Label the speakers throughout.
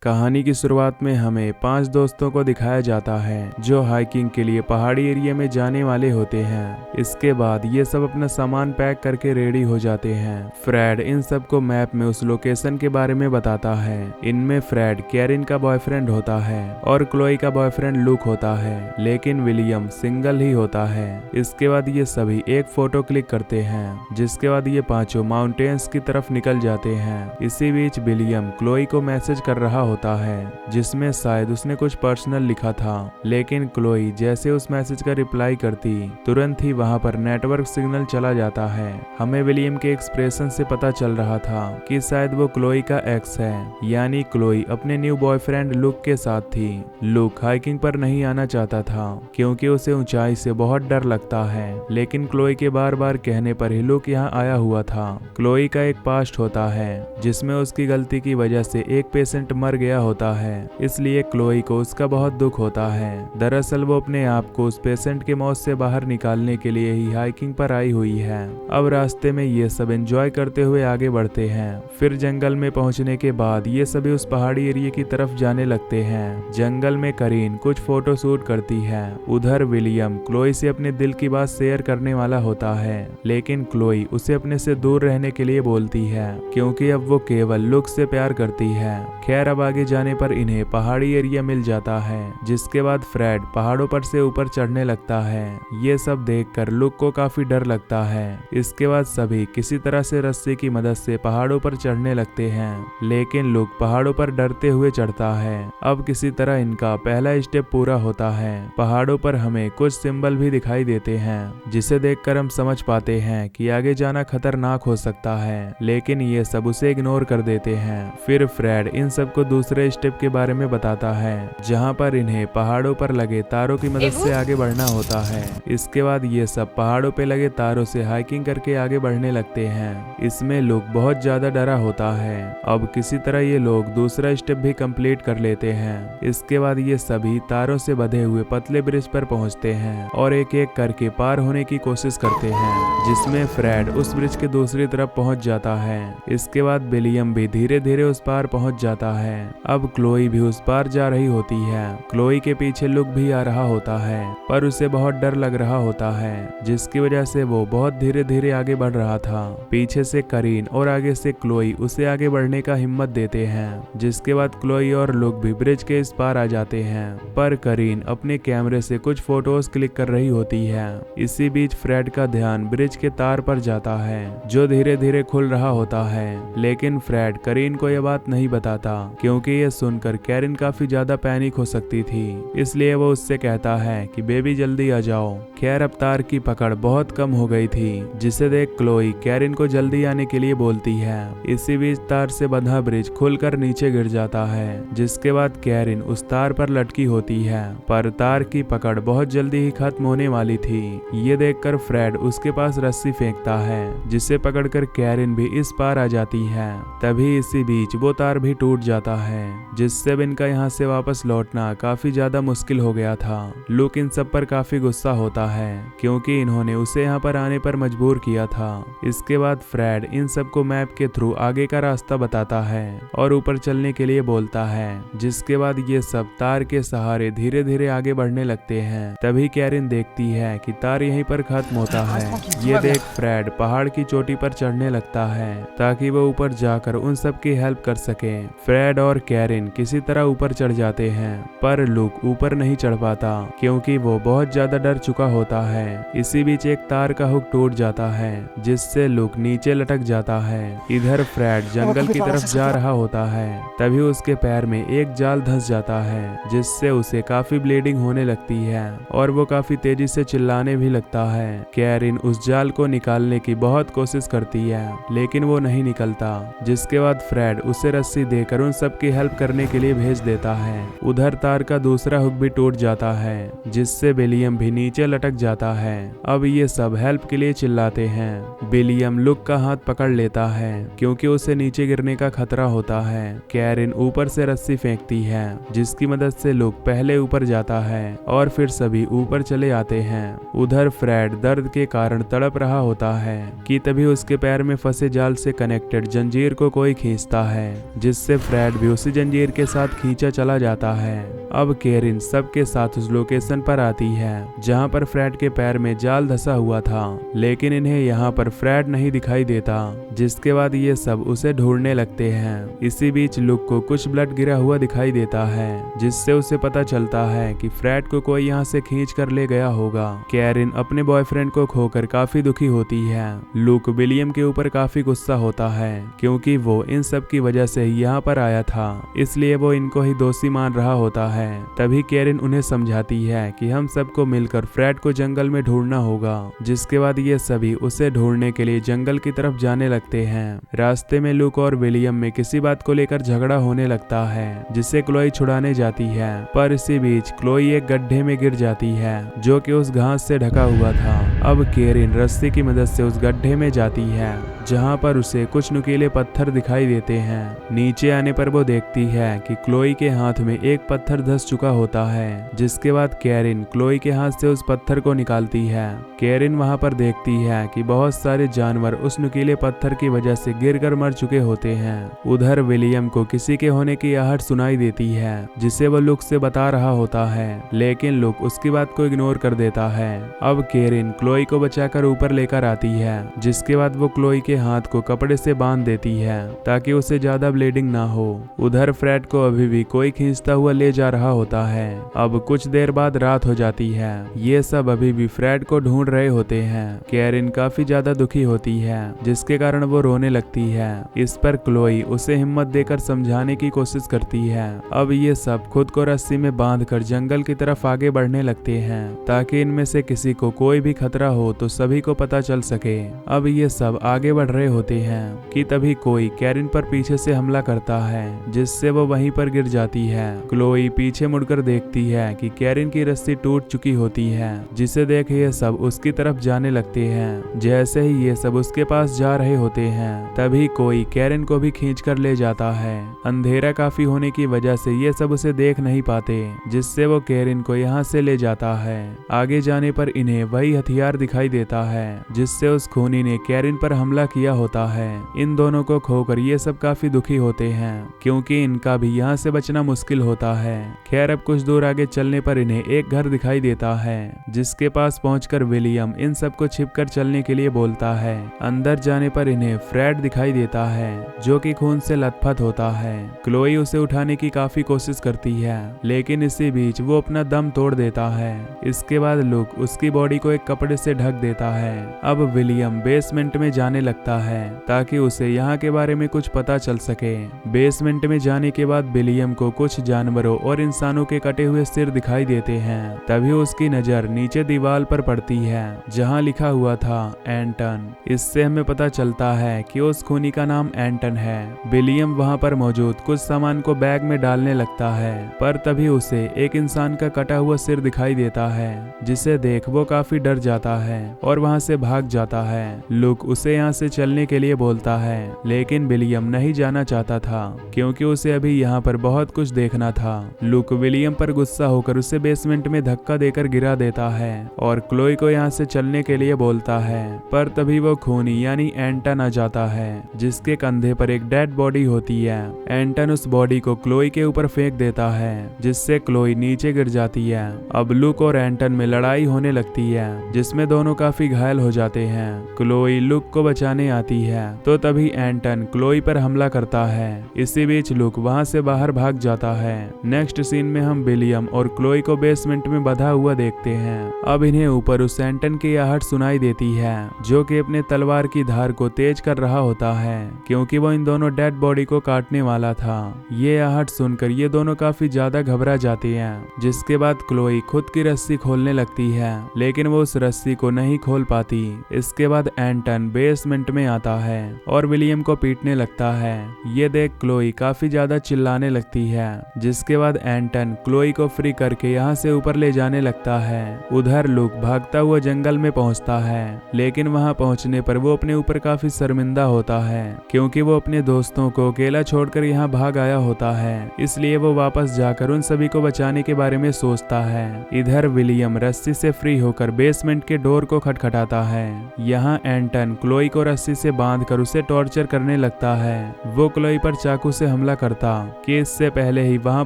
Speaker 1: कहानी की शुरुआत में हमें 5 दोस्तों को दिखाया जाता है जो हाइकिंग के लिए पहाड़ी एरिया में जाने वाले होते हैं। इसके बाद ये सब अपना सामान पैक करके रेडी हो जाते हैं। फ्रेड इन सबको मैप में उस लोकेशन के बारे में बताता है। इनमें फ्रेड कैरिन का बॉयफ्रेंड होता है और क्लोई का बॉयफ्रेंड लूक होता है, लेकिन विलियम सिंगल ही होता है। इसके बाद ये सभी एक फोटो क्लिक करते हैं, जिसके बाद ये पांचों माउंटेन्स की तरफ निकल जाते हैं। इसी बीच विलियम क्लोई को मैसेज कर रहा होता है, जिसमें शायद उसने कुछ पर्सनल लिखा था, लेकिन क्लोई जैसे उस मैसेज का रिप्लाई करती तुरंत ही वहां पर नेटवर्क सिग्नल चला जाता है। हमें विलियम के एक्सप्रेशन से पता चल रहा था कि शायद वो क्लोई का एक्स है, यानी क्लोई अपने न्यू बॉयफ्रेंड लुक के साथ थी। लुक हाइकिंग पर नहीं आना चाहता था क्योंकि उसे ऊंचाई से बहुत डर लगता है, लेकिन क्लोई के बार बार कहने पर ही लुक यहाँ आया हुआ था। क्लोई का एक पास्ट होता है जिसमें उसकी गलती की वजह से एक पेशेंट मर गया होता है, इसलिए क्लोई को उसका बहुत दुख होता है। दरअसल वो अपने आप को उस पेशेंट के मौत से बाहर निकालने के लिए ही हाइकिंग पर आई हुई है। अब रास्ते में ये सब एंजॉय करते हुए आगे बढ़ते हैं। फिर जंगल में पहुंचने के बाद ये सभी उस पहाड़ी एरिया की तरफ जाने लगते हैं। जंगल में करीन कुछ फोटो शूट करती है। उधर विलियम क्लोई से अपने दिल की बात शेयर करने वाला होता है, लेकिन क्लोई उसे अपने से दूर रहने के लिए बोलती है क्योंकि अब वो केवल लुक से प्यार करती है। खैर अब आगे जाने पर इन्हें पहाड़ी एरिया मिल जाता है, जिसके बाद फ्रेड पहाड़ों पर से ऊपर चढ़ने लगता है। ये सब देखकर लुक को काफी डर लगता है। इसके बाद सभी किसी तरह से रस्सी की मदद से पहाड़ों पर चढ़ने लगते हैं, लेकिन लुक पहाड़ों पर डरते हुए चढ़ता है। अब किसी तरह इनका पहला स्टेप पूरा होता है। पहाड़ों पर हमें कुछ सिंबल भी दिखाई देते हैं, जिसे देखकर हम समझ पाते हैं कि आगे जाना खतरनाक हो सकता है, लेकिन ये सब उसे इग्नोर कर देते हैं। फिर फ्रेड इन सबको दूसरे स्टेप के बारे में बताता है, जहां पर इन्हें पहाड़ों पर लगे तारों की मदद से आगे बढ़ना होता है। इसके बाद ये सब पहाड़ों पे लगे तारों से हाइकिंग करके आगे बढ़ने लगते हैं। इसमें लुक बहुत ज्यादा डरा होता है। अब किसी तरह ये लोग दूसरा स्टेप भी कंप्लीट कर लेते हैं। इसके बाद ये सभी तारों से बंधे हुए पतले ब्रिज पर पहुंचते हैं और एक एक करके पार होने की कोशिश करते हैं, जिसमें फ्रेड उस ब्रिज के दूसरी तरफ पहुंच जाता है। इसके बाद विलियम भी धीरे धीरे उस पार पहुंच जाता है। अब क्लोई भी उस पार जा रही होती है। क्लोई के पीछे लुक भी आ रहा होता है, पर उसे बहुत डर लग रहा होता है, जिसकी वजह से वो बहुत धीरे धीरे आगे बढ़ रहा था। पीछे से करीन और आगे से क्लोई उसे आगे बढ़ने का हिम्मत देते हैं, जिसके बाद क्लोई और लुक भी ब्रिज के इस पार आ जाते हैं। पर करीन अपने कैमरे से कुछ फोटोज क्लिक कर रही होती है। इसी बीच फ्रेड का ध्यान ब्रिज के तार पर जाता है, जो धीरे धीरे खुल रहा होता है, लेकिन फ्रेड करीन को यह बात नहीं बताता क्योंकि ये सुनकर कैरिन काफी ज्यादा पैनिक हो सकती थी। इसलिए वो उससे कहता है कि बेबी जल्दी आ जाओ। खैर अब तार की पकड़ बहुत कम हो गई थी, जिसे देख क्लोई कैरिन को जल्दी आने के लिए बोलती है। इसी बीच तार से बंधा ब्रिज खुलकर नीचे गिर जाता है, जिसके बाद कैरिन उस तार पर लटकी होती है, पर तार की पकड़ बहुत जल्दी ही खत्म होने वाली थी। ये देखकर फ्रेड उसके पास रस्सी फेंकता है, जिसे पकड़कर कैरिन भी इस पार आ जाती है। तभी इसी बीच वो तार भी टूट जाता है, जिससे इनका यहाँ से वापस लौटना काफी ज्यादा मुश्किल हो गया था। लुक इन सब पर काफी गुस्सा होता है क्योंकि इन्होंने उसे यहाँ पर आने पर मजबूर किया था। इसके बाद फ्रेड इन सबको मैप के थ्रू आगे का रास्ता बताता है और ऊपर चलने के लिए बोलता है, जिसके बाद ये सब तार के सहारे धीरे धीरे आगे बढ़ने लगते हैं। तभी कैरिन देखती है कि तार यहीं पर खत्म होता है। ये देख फ्रेड पहाड़ की चोटी पर चढ़ने लगता है ताकि वो ऊपर जाकर उन सब की हेल्प कर सके। फ्रेड और कैरिन किसी तरह ऊपर चढ़ जाते हैं, पर लुक ऊपर नहीं चढ़ पाता क्योंकि वो बहुत ज्यादा डर चुका होता है। इसी बीच एक तार का हुक टूट जाता है, जिससे लुक नीचे लटक जाता है। इधर फ्रेड जंगल की तरफ जा रहा होता है। तभी उसके पैर में एक जाल धंस जाता है, जिससे उसे काफी ब्लीडिंग होने लगती है और वो काफी तेजी से चिल्लाने भी लगता है। कैरिन उस जाल को निकालने की बहुत कोशिश करती है, लेकिन वो नहीं निकलता, जिसके बाद फ्रेड उसे रस्सी देकर उन सब की हेल्प करने के लिए भेज देता है। उधर तार का दूसरा हुक भी टूट जाता है, जिससे विलियम भी नीचे लटक जाता है। अब ये सब हेल्प के लिए चिल्लाते हैं। विलियम लुक का हाथ पकड़ लेता है क्योंकि उसे नीचे गिरने का खतरा होता है। कैरिन ऊपर से रस्सी फेंकती है, जिसकी मदद से लुक पहले ऊपर जाता है और फिर सभी ऊपर चले आते हैं। उधर फ्रेड दर्द के कारण तड़प रहा होता है कि तभी उसके पैर में फंसे जाल से कनेक्टेड जंजीर को कोई खींचता है, जिससे फ्रेड भी उसी जंजीर के साथ खींचा चला जाता है। अब कैरिन सबके साथ उस लोकेशन पर आती है जहां पर फ्रेड के पैर में जाल धंसा हुआ था, लेकिन इन्हें यहाँ पर फ्रेड नहीं दिखाई देता, जिसके बाद ये सब उसे ढूंढने लगते हैं। इसी बीच लुक को कुछ ब्लड गिरा हुआ दिखाई देता है, जिससे उसे पता चलता है कि फ्रेड को कोई यहाँ से खींच कर ले गया होगा। कैरिन अपने बॉयफ्रेंड को खोकर काफी दुखी होती है। लुक विलियम के ऊपर काफी गुस्सा होता है क्योंकि वो इन सब की वजह से ही यहाँ पर आया था, इसलिए वो इनको ही दोषी मान रहा होता है। तभी कैरिन उन्हें समझाती है कि हम सबको मिलकर फ्रेड को जंगल में ढूंढना होगा, जिसके बाद ये सभी उसे ढूंढने के लिए जंगल की तरफ जाने लगते हैं। रास्ते में लुक और विलियम में किसी बात को लेकर झगड़ा होने लगता है, जिसे क्लोई छुड़ाने जाती है, पर इसी बीच क्लोई एक गड्ढे में गिर जाती है जो कि उस घास से ढका हुआ था। अब कैरिन रस्सी की मदद से उस गड्ढे में जाती है जहां पर उसे कुछ नुकीले पत्थर दिखाई देते हैं। नीचे आने पर वो देखती है कि क्लोई के हाथ में एक पत्थर धंस चुका होता है, जिसके बाद कैरिन क्लोई के हाथ से उस पत्थर को निकालती है। कैरिन वहां पर देखती है कि बहुत सारे जानवर उस नुकीले पत्थर की वजह से गिरकर मर चुके होते हैं। उधर विलियम को किसी के होने की आहट सुनाई देती है, जिसे वो लुक से बता रहा होता है, लेकिन लुक उसकी बात को इग्नोर कर देता है। अब कैरिन क्लोई को बचाकर ऊपर लेकर आती है, जिसके बाद वो क्लोई के हाथ को कपड़े से बांध देती है ताकि उसे ज्यादा ब्लीडिंग ना हो। उधर फ्रेड को अभी भी कोई खींचता हुआ ले जा रहा होता है। अब कुछ देर बाद रात हो जाती है। ये सब अभी भी फ्रेड को ढूंढ रहे होते हैं। कैरिन काफी ज्यादा दुखी होती है, जिसके कारण वो रोने लगती है। इस पर क्लोई उसे हिम्मत देकर समझाने की कोशिश करती है। अब ये सब खुद को रस्सी में बांधकर जंगल की तरफ आगे बढ़ने लगते हैं ताकि इनमें से किसी को कोई भी खतरा हो तो सभी को पता चल सके। अब ये सब आगे बढ़ रहे होते हैं कि तभी कोई कैरिन पर पीछे से हमला करता है, जिससे वो वहीं पर गिर जाती है। क्लोई पीछे मुड़कर देखती है कि कैरिन की रस्सी टूट चुकी होती है, जिसे देख ये सब उसकी तरफ जाने लगते हैं। जैसे ही ये सब उसके पास जा रहे होते हैं, तभी कोई कैरिन को भी खींचकर ले जाता है। अंधेरा काफी होने की वजह से ये सब उसे देख नहीं पाते, जिससे वो कैरिन को यहाँ से ले जाता है। आगे जाने पर इन्हें वही हथियार दिखाई देता है जिससे उस खूनी ने कैरिन पर हमला किया होता है। इन दोनों को खोकर ये सब काफी दुखी होते हैं क्योंकि इनका भी यहाँ से बचना मुश्किल होता है। खैर अब कुछ दूर आगे चलने पर इन्हें एक घर दिखाई देता है, जिसके पास पहुंचकर विलियम इन सबको छिपकर चलने के लिए बोलता है। अंदर जाने पर इन्हें फ्रेड दिखाई देता है जो कि खून से लथपथ होता है। क्लोई उसे उठाने की काफी कोशिश करती है, लेकिन इसी बीच वो अपना दम तोड़ देता है। इसके बाद लुक उसकी बॉडी को एक कपड़े से ढक देता है। अब विलियम बेसमेंट में जाने लगता है ताकि उसे यहाँ के बारे में कुछ पता चल सके। बेसमेंट में जाने के बाद विलियम को कुछ जानवरों और इंसानों के कटे हुए सिर दिखाई देते हैं। तभी उसकी नजर नीचे दीवार पर पड़ती है जहाँ लिखा हुआ था एंटन। इससे हमें पता चलता है कि उस खूनी का नाम एंटन है। विलियम वहाँ पर मौजूद कुछ सामान को बैग में डालने लगता है, पर तभी उसे एक इंसान का कटा हुआ सिर दिखाई देता है, जिसे देख वो काफी डर जाता है और वहाँ से भाग जाता है। लुक उसे यहाँ से चलने के लिए बोलता है, लेकिन विलियम नहीं जाना चाहता था क्योंकि उसे अभी यहाँ पर बहुत कुछ देखना था। लुक विलियम पर गुस्सा होकर उसे बेसमेंट में धक्का देकर गिरा देता है और क्लोई को यहाँ से चलने के लिए बोलता है, पर तभी वो खूनी यानी एंटन आ जाता है, जिसके कंधे पर एक डेड बॉडी होती है। एंटन उस बॉडी को क्लोई के ऊपर फेंक देता है, जिससे क्लोई नीचे गिर जाती है। अब लुक और एंटन में लड़ाई होने लगती है, जिसमें दोनों काफी घायल हो जाते हैं। क्लोई लुक को बचाने आती है तो तभी एंटन क्लोई पर हमला करता है। इसी बीच लुक वहां से बाहर भाग जाता है। नेक्स्ट सीन में हम विलियम और क्लोई को बेसमेंट में बंधा हुआ देखते हैं। अब इन्हें ऊपर उस एंटन की आहट सुनाई देती है जो कि अपने तलवार की धार को तेज कर रहा होता है क्योंकि वो इन दोनों डेड बॉडी को काटने वाला था। ये आहट सुनकर ये दोनों काफी ज्यादा घबरा जाते हैं, जिसके बाद क्लोई खुद की रस्सी खोलने लगती है, लेकिन वो उस रस्सी को नहीं खोल पाती। इसके बाद एंटन बेसमेंट में आता है और विलियम को पीटने लगता है। ये देख क्लोई काफी ज्यादा चिल्लाने लगती है, जिसके बाद एंटन क्लोई को फ्री करके यहाँ से ऊपर ले जाने लगता है। उधर लुक भागता हुआ जंगल में पहुँचता है, लेकिन वहाँ पहुँचने पर वो अपने ऊपर काफी शर्मिंदा होता है क्योंकि वो अपने दोस्तों को अकेला छोड़कर यहाँ भाग आया होता है। इसलिए वो वापस जाकर उन सभी को बचाने के बारे में सोचता है। इधर विलियम रस्सी से फ्री होकर बेसमेंट के डोर को खटखटाता है। यहाँ एंटन क्लोई को रस्सी से बांधकर उसे टॉर्चर करने लगता है। वो क्लोई पर चाकू से हमला करता कि इससे पहले ही वहाँ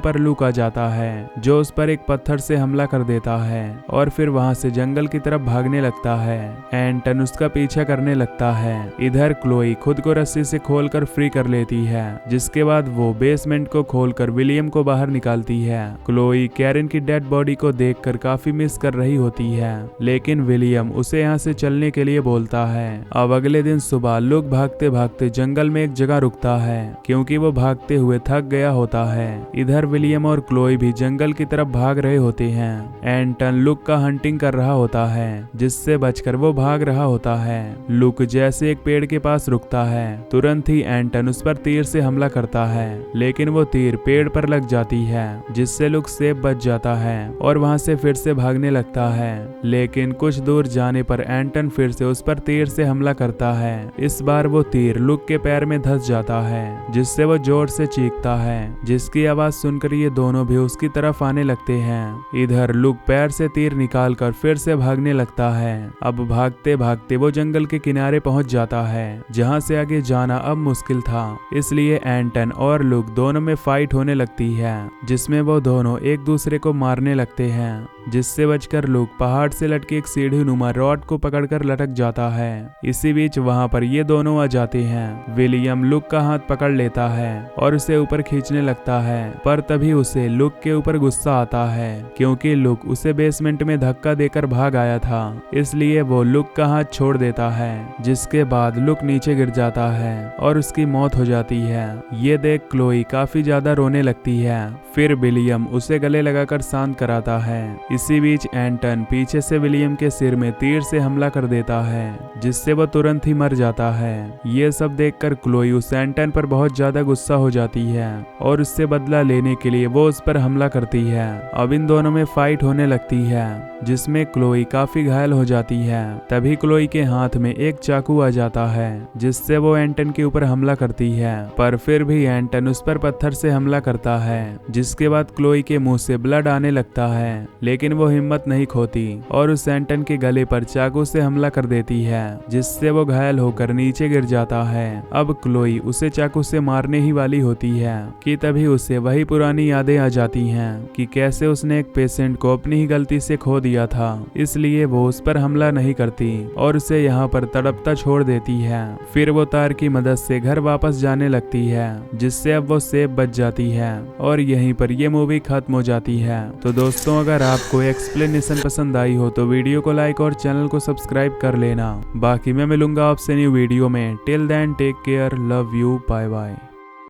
Speaker 1: पर लुक आ जाता है, जो उस पर एक पत्थर से हमला कर देता है और फिर वहाँ से जंगल की तरफ भागने लगता है। एंटन उसका पीछा करने लगता है। इधर क्लोई खुद को रस्सी से खोलकर फ्री कर लेती है, जिसके बाद वो बेसमेंट को खोलकर विलियम को बाहर निकालती है। क्लोई कैरन की डेड बॉडी को देखकर काफी मिस कर रही होती है, लेकिन विलियम उसे यहाँ से चलने के लिए बोलता है। अब अगले दिन सुबह लुक भागते भागते जंगल में एक जगह रुकता है, क्योंकि वो भागते हुए थक गया होता है। इधर विलियम और क्लोई भी जंगल की तरफ भाग रहे होते हैं। एंटन लुक का हंटिंग कर रहा होता है, जिससे बचकर वो भाग रहा होता है। लुक जैसे एक पेड़ के पास रुकता है, तुरंत ही एंटन उस पर तीर से हमला करता है, लेकिन वो तीर पेड़ पर लग जाती है, जिससे लुक सेफ बच जाता है और वहां से फिर से भागने लगता है। लेकिन कुछ दूर जाने पर एंटन फिर से उस पर तीर से हमला करता है। इस बार वो तीर लुक के पैर में धंस जाता है, जिससे वो जोर से चीखता है, जिसकी आवाज सुनकर ये दोनों भी उसकी तरफ आने लगते हैं। इधर लुक पैर से तीर निकालकर फिर से भागने लगता है। अब भागते भागते वो जंगल के किनारे पहुंच जाता है, जहां से आगे जाना अब मुश्किल था। इसलिए एंटन और लुक दोनों में फाइट होने लगती है, जिसमें वो दोनों एक दूसरे को मारने लगते हैं, जिससे बचकर लुक पहाड़ से लटके एक सीढ़ी नुमा रॉड को पकड़कर लटक जाता है। इसी बीच वहां पर ये दोनों आ जाते हैं। विलियम लुक का हाथ पकड़ लेता है और उसे ऊपर खींचने लगता है, पर तभी उसे लुक के ऊपर गुस्सा आता है, क्योंकि लुक उसे बेसमेंट में धक्का देकर भाग आया था। इसलिए वो लुक का हाथ छोड़ देता है, जिसके बाद लुक नीचे गिर जाता है और उसकी मौत हो जाती है। ये देख क्लोई काफी ज्यादा रोने लगती है। फिर विलियम उसे गले लगाकर शांत कराता है। इसी बीच एंटन पीछे से विलियम के सिर में तीर से हमला कर देता है, जिससे वो तुरंत ही मर जाता है। ये सब देखकर क्लोई उस एंटन पर बहुत ज्यादा गुस्सा हो जाती है और उससे बदला लेने के लिए वो उस पर हमला करती है। अब इन दोनों में फाइट होने लगती है, जिसमें क्लोई काफी घायल हो जाती है। तभी क्लोई के हाथ में एक चाकू आ जाता है, जिससे वो एंटन के ऊपर हमला करती है, पर फिर भी एंटन उस पर पत्थर से हमला करता है, जिसके बाद क्लोई के मुंह से ब्लड आने लगता है। लेकिन वो हिम्मत नहीं खोती और उस एंटन के गले पर चाकू से हमला कर देती है, जिससे वो घायल होकर नीचे गिर जाता है। अब क्लोई उसे चाकू से मारने ही वाली होती है कि तभी उसे वही पुरानी यादें आ जाती हैं कि कैसे उसने एक पेशेंट को अपनी ही गलती से खो दिया था। इसलिए वो उस पर हमला नहीं करती और उसे यहाँ पर तड़पता छोड़ देती है। फिर वो तार की मदद से घर वापस जाने लगती है, जिससे अब वो सेफ बच जाती है और यहीं पर ये मूवी खत्म हो जाती है। तो दोस्तों, अगर आपको एक्सप्लेनेशन पसंद आई हो तो वीडियो को लाइक और चैनल को सब्सक्राइब कर लेना। बाकी मैं मिलूंगा आपसे न्यू वीडियो में। Till then take care, love you, bye bye.